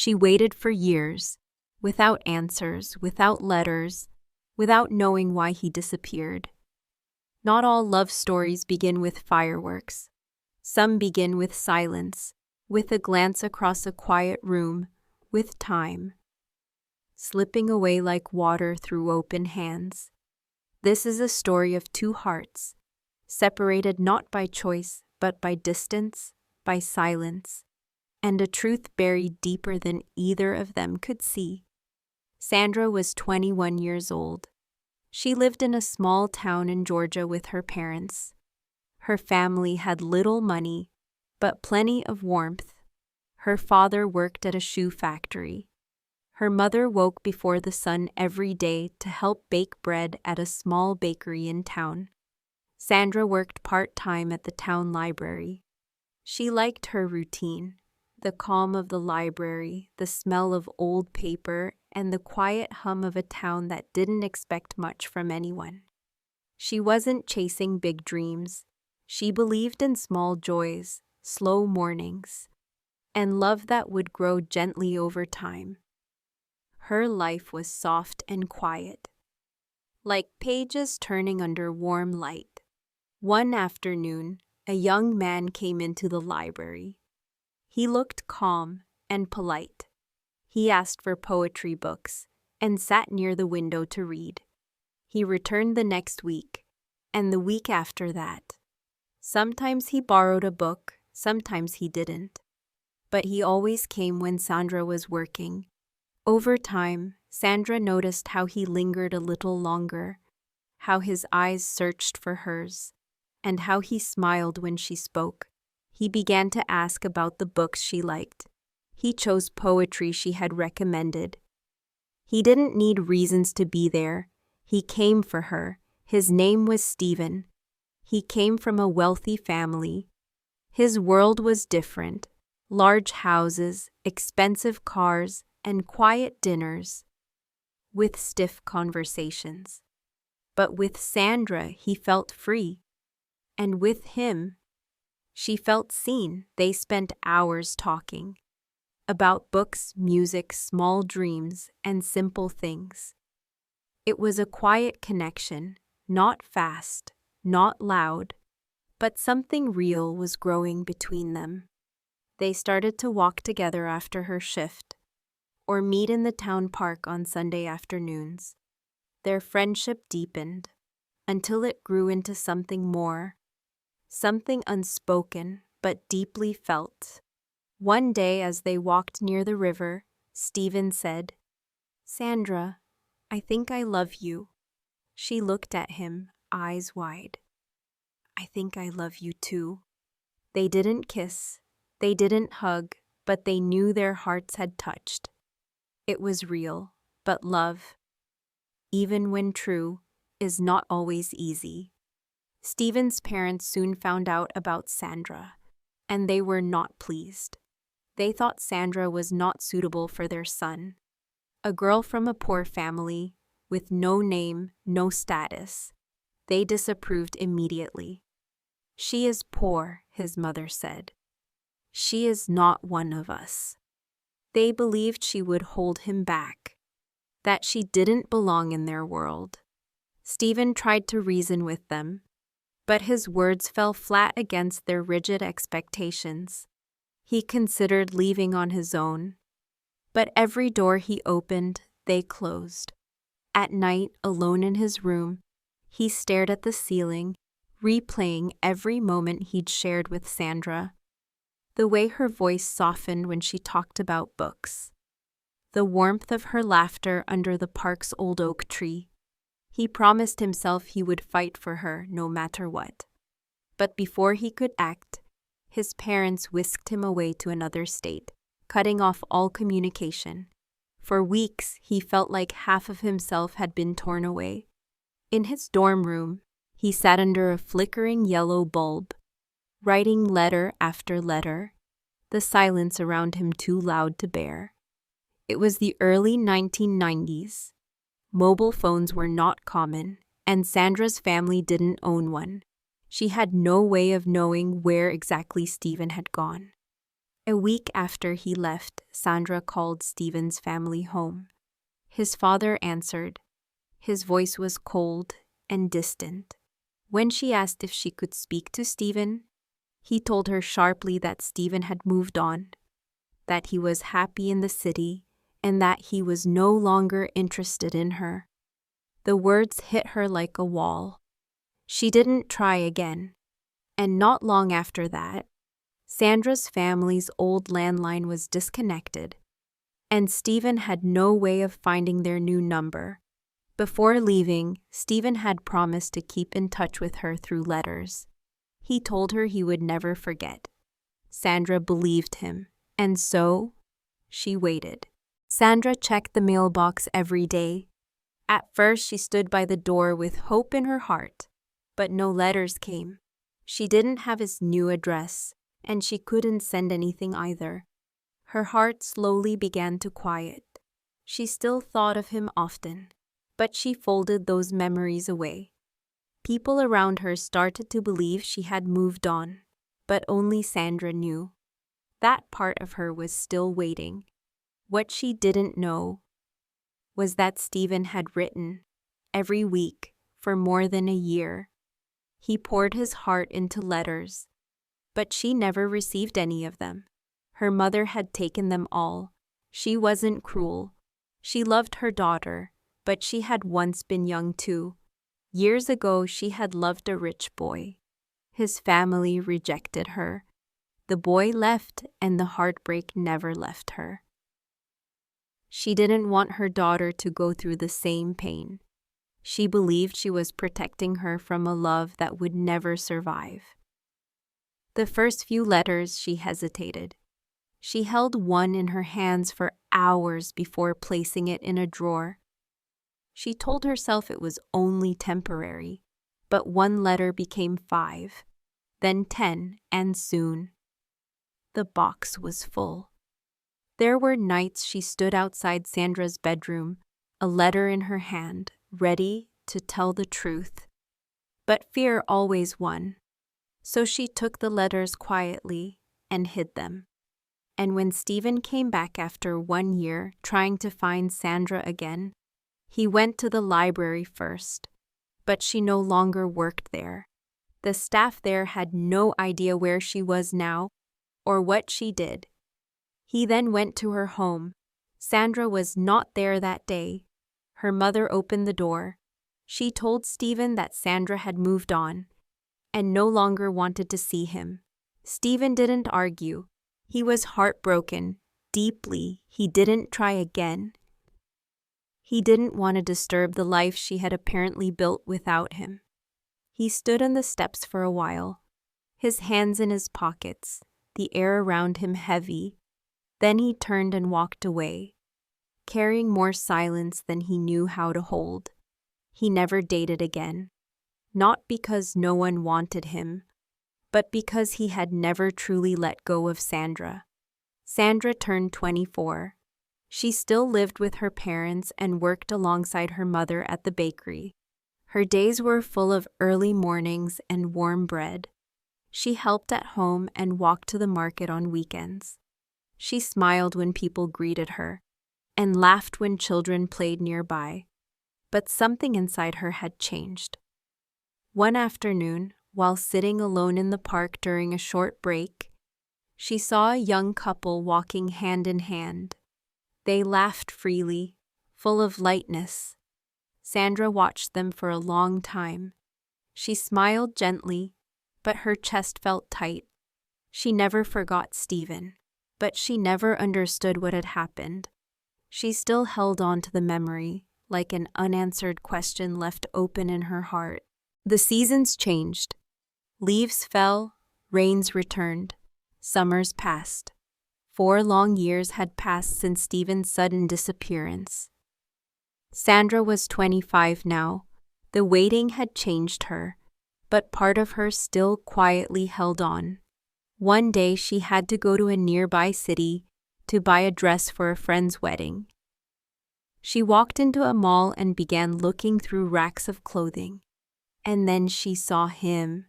She waited for years, without answers, without letters, without knowing why he disappeared. Not all love stories begin with fireworks. Some begin with silence, with a glance across a quiet room, with time slipping away like water through open hands. This is a story of two hearts, separated not by choice, but by distance, by silence, and a truth buried deeper than either of them could see. Sandra was 21 years old. She lived in a small town in Georgia with her parents. Her family had little money, but plenty of warmth. Her father worked at a shoe factory. Her mother woke before the sun every day to help bake bread at a small bakery in town. Sandra worked part-time at the town library. She liked her routine, the calm of the library, the smell of old paper, and the quiet hum of a town that didn't expect much from anyone. She wasn't chasing big dreams. She believed in small joys, slow mornings, and love that would grow gently over time. Her life was soft and quiet, like pages turning under warm light. One afternoon, a young man came into the library. He looked calm and polite. He asked for poetry books and sat near the window to read. He returned the next week, and the week after that. Sometimes he borrowed a book, sometimes he didn't. But he always came when Sandra was working. Over time, Sandra noticed how he lingered a little longer, how his eyes searched for hers, and how he smiled when she spoke. He began to ask about the books she liked. He chose poetry she had recommended. He didn't need reasons to be there. He came for her. His name was Steven. He came from a wealthy family. His world was different. Large houses, expensive cars, and quiet dinners, with stiff conversations. But with Sandra, he felt free. And with him, she felt seen. They spent hours talking about books, music, small dreams, and simple things. It was a quiet connection, not fast, not loud, but something real was growing between them. They started to walk together after her shift, or meet in the town park on Sunday afternoons. Their friendship deepened until it grew into something more, something unspoken but deeply felt. One day as they walked near the river, Steven said, "Sandra, I think I love you." She looked at him, eyes wide. "I think I love you too." They didn't kiss, they didn't hug, but they knew their hearts had touched. It was real, but love, even when true, is not always easy. Steven's parents soon found out about Sandra, and they were not pleased. They thought Sandra was not suitable for their son. A girl from a poor family, with no name, no status. They disapproved immediately. "She is poor," his mother said. "She is not one of us." They believed she would hold him back, that she didn't belong in their world. Steven tried to reason with them, but his words fell flat against their rigid expectations. He considered leaving on his own, but every door he opened, they closed. At night, alone in his room, he stared at the ceiling, replaying every moment he'd shared with Sandra. The way her voice softened when she talked about books. The warmth of her laughter under the park's old oak tree. He promised himself he would fight for her no matter what. But before he could act, his parents whisked him away to another state, cutting off all communication. For weeks, he felt like half of himself had been torn away. In his dorm room, he sat under a flickering yellow bulb, writing letter after letter, the silence around him too loud to bear. It was the early 1990s. Mobile phones were not common, and Sandra's family didn't own one. She had no way of knowing where exactly Steven had gone. A week after he left, Sandra called Steven's family home. His father answered. His voice was cold and distant. When she asked if she could speak to Steven, he told her sharply that Steven had moved on, that he was happy in the city, and that he was no longer interested in her. The words hit her like a wall. She didn't try again. And not long after that, Sandra's family's old landline was disconnected, and Steven had no way of finding their new number. Before leaving, Steven had promised to keep in touch with her through letters. He told her he would never forget. Sandra believed him, and so she waited. Sandra checked the mailbox every day. At first, she stood by the door with hope in her heart, but no letters came. She didn't have his new address, and she couldn't send anything either. Her heart slowly began to quiet. She still thought of him often, but she folded those memories away. People around her started to believe she had moved on, but only Sandra knew. That part of her was still waiting. What she didn't know was that Steven had written, every week, for more than a year. He poured his heart into letters, but she never received any of them. Her mother had taken them all. She wasn't cruel. She loved her daughter, but she had once been young too. Years ago, she had loved a rich boy. His family rejected her. The boy left, and the heartbreak never left her. She didn't want her daughter to go through the same pain. She believed she was protecting her from a love that would never survive. The first few letters, she hesitated. She held one in her hands for hours before placing it in a drawer. She told herself it was only temporary, but one letter became 5, then 10, and soon the box was full. There were nights she stood outside Sandra's bedroom, a letter in her hand, ready to tell the truth. But fear always won. So she took the letters quietly and hid them. And when Steven came back after 1 year trying to find Sandra again, he went to the library first, but she no longer worked there. The staff there had no idea where she was now or what she did. He then went to her home. Sandra was not there that day. Her mother opened the door. She told Steven that Sandra had moved on and no longer wanted to see him. Steven didn't argue. He was heartbroken, deeply. He didn't try again. He didn't want to disturb the life she had apparently built without him. He stood on the steps for a while, his hands in his pockets, the air around him heavy. Then he turned and walked away, carrying more silence than he knew how to hold. He never dated again, not because no one wanted him, but because he had never truly let go of Sandra. Sandra turned 24. She still lived with her parents and worked alongside her mother at the bakery. Her days were full of early mornings and warm bread. She helped at home and walked to the market on weekends. She smiled when people greeted her and laughed when children played nearby. But something inside her had changed. One afternoon, while sitting alone in the park during a short break, she saw a young couple walking hand in hand. They laughed freely, full of lightness. Sandra watched them for a long time. She smiled gently, but her chest felt tight. She never forgot Steven, but she never understood what had happened. She still held on to the memory, like an unanswered question left open in her heart. The seasons changed. Leaves fell, rains returned, summers passed. 4 long years had passed since Steven's sudden disappearance. Sandra was 25 now. The waiting had changed her, but part of her still quietly held on. One day she had to go to a nearby city to buy a dress for a friend's wedding. She walked into a mall and began looking through racks of clothing. And then she saw him,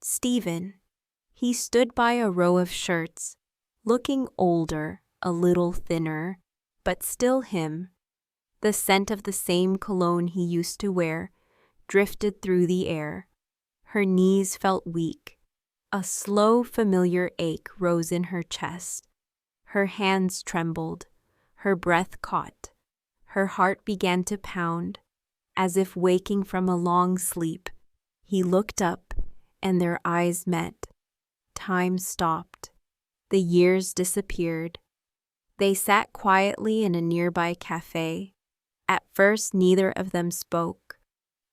Steven. He stood by a row of shirts, looking older, a little thinner, but still him. The scent of the same cologne he used to wear drifted through the air. Her knees felt weak. A slow, familiar ache rose in her chest. Her hands trembled. Her breath caught. Her heart began to pound, as if waking from a long sleep. He looked up, and their eyes met. Time stopped. The years disappeared. They sat quietly in a nearby cafe. At first, neither of them spoke,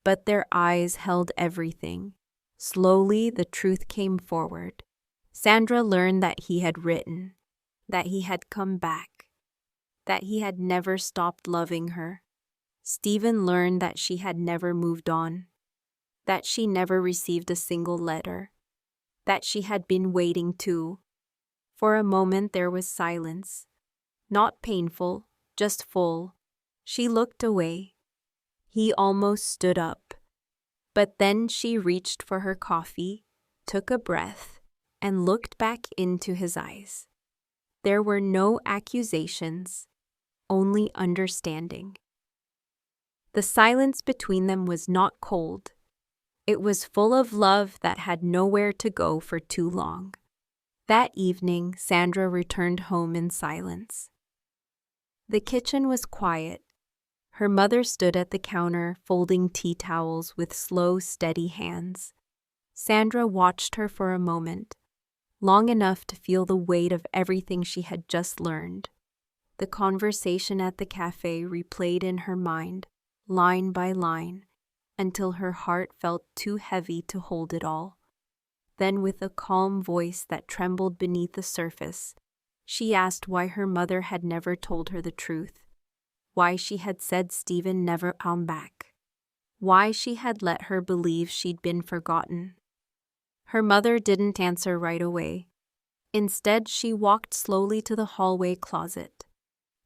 but their eyes held everything. Slowly, the truth came forward. Sandra learned that he had written, that he had come back, that he had never stopped loving her. Steven learned that she had never moved on, that she never received a single letter, that she had been waiting too. For a moment there was silence, not painful, just full. She looked away. He almost stood up. But then she reached for her coffee, took a breath, and looked back into his eyes. There were no accusations, only understanding. The silence between them was not cold. It was full of love that had nowhere to go for too long. That evening, Sandra returned home in silence. The kitchen was quiet. Her mother stood at the counter, folding tea towels with slow, steady hands. Sandra watched her for a moment, long enough to feel the weight of everything she had just learned. The conversation at the cafe replayed in her mind, line by line, until her heart felt too heavy to hold it all. Then, with a calm voice that trembled beneath the surface, she asked why her mother had never told her the truth. Why she had said Steven never come back. Why she had let her believe she'd been forgotten. Her mother didn't answer right away. Instead, she walked slowly to the hallway closet.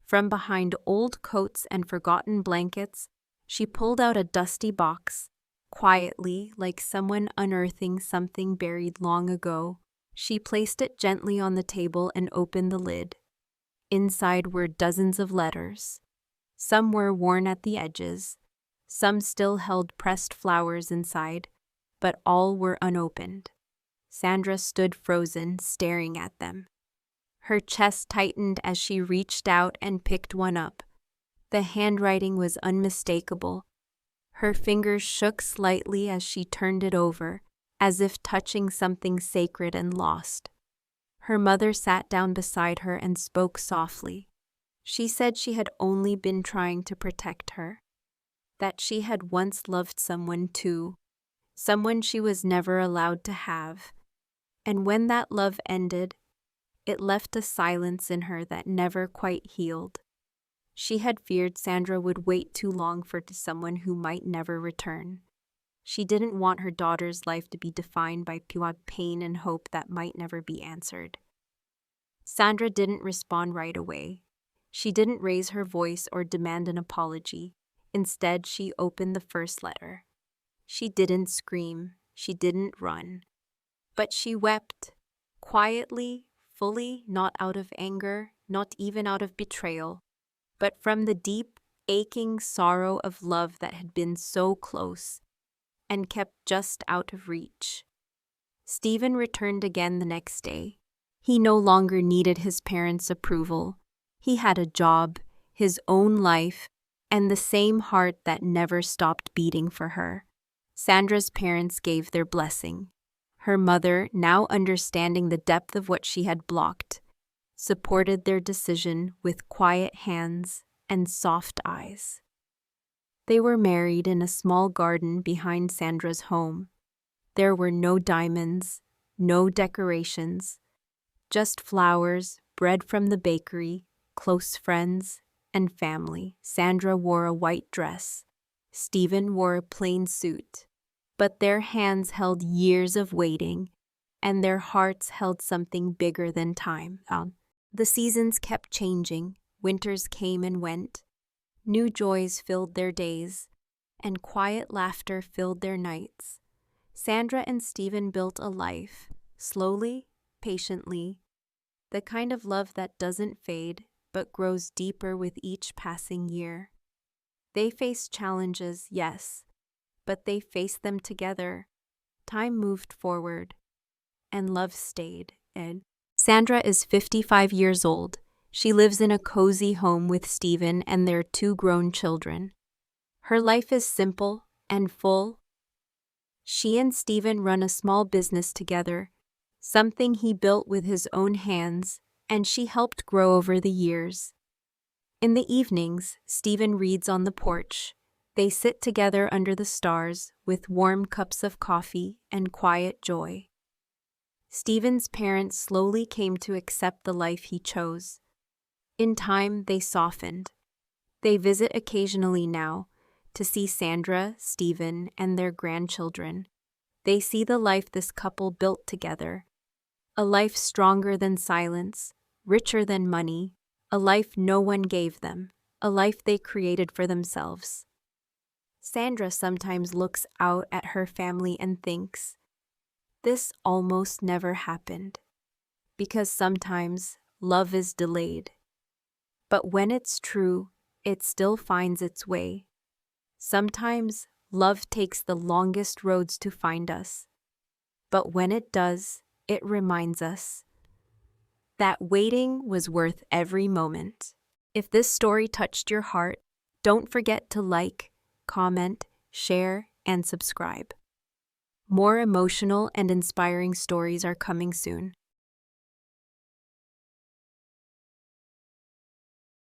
From behind old coats and forgotten blankets, she pulled out a dusty box. Quietly, like someone unearthing something buried long ago, she placed it gently on the table and opened the lid. Inside were dozens of letters. Some were worn at the edges. Some still held pressed flowers inside, but all were unopened. Sandra stood frozen, staring at them. Her chest tightened as she reached out and picked one up. The handwriting was unmistakable. Her fingers shook slightly as she turned it over, as if touching something sacred and lost. Her mother sat down beside her and spoke softly. She said she had only been trying to protect her, that she had once loved someone too, someone she was never allowed to have. And when that love ended, it left a silence in her that never quite healed. She had feared Sandra would wait too long for someone who might never return. She didn't want her daughter's life to be defined by pure pain and hope that might never be answered. Sandra didn't respond right away. She didn't raise her voice or demand an apology. Instead, she opened the first letter. She didn't scream. She didn't run. But she wept, quietly, fully, not out of anger, not even out of betrayal, but from the deep, aching sorrow of love that had been so close and kept just out of reach. Steven returned again the next day. He no longer needed his parents' approval. He had a job, his own life, and the same heart that never stopped beating for her. Sandra's parents gave their blessing. Her mother, now understanding the depth of what she had blocked, supported their decision with quiet hands and soft eyes. They were married in a small garden behind Sandra's home. There were no diamonds, no decorations, just flowers, bread from the bakery, close friends, and family. Sandra wore a white dress. Steven wore a plain suit. But their hands held years of waiting, and their hearts held something bigger than time. The seasons kept changing. Winters came and went. New joys filled their days, and quiet laughter filled their nights. Sandra and Steven built a life, slowly, patiently, the kind of love that doesn't fade but grows deeper with each passing year. They faced challenges, yes, but they faced them together. Time moved forward, and love stayed. Sandra is 55 years old. She lives in a cozy home with Steven and their 2 grown children. Her life is simple and full. She and Steven run a small business together, something he built with his own hands, and she helped grow over the years. In the evenings, Steven reads on the porch. They sit together under the stars with warm cups of coffee and quiet joy. Steven's parents slowly came to accept the life he chose. In time, they softened. They visit occasionally now to see Sandra, Steven, and their grandchildren. They see the life this couple built together. A life stronger than silence, richer than money, a life no one gave them, a life they created for themselves. Sandra sometimes looks out at her family and thinks, this almost never happened. Because sometimes love is delayed. But when it's true, it still finds its way. Sometimes love takes the longest roads to find us. But when it does, it reminds us that waiting was worth every moment. If this story touched your heart, don't forget to like, comment, share, and subscribe. More emotional and inspiring stories are coming soon.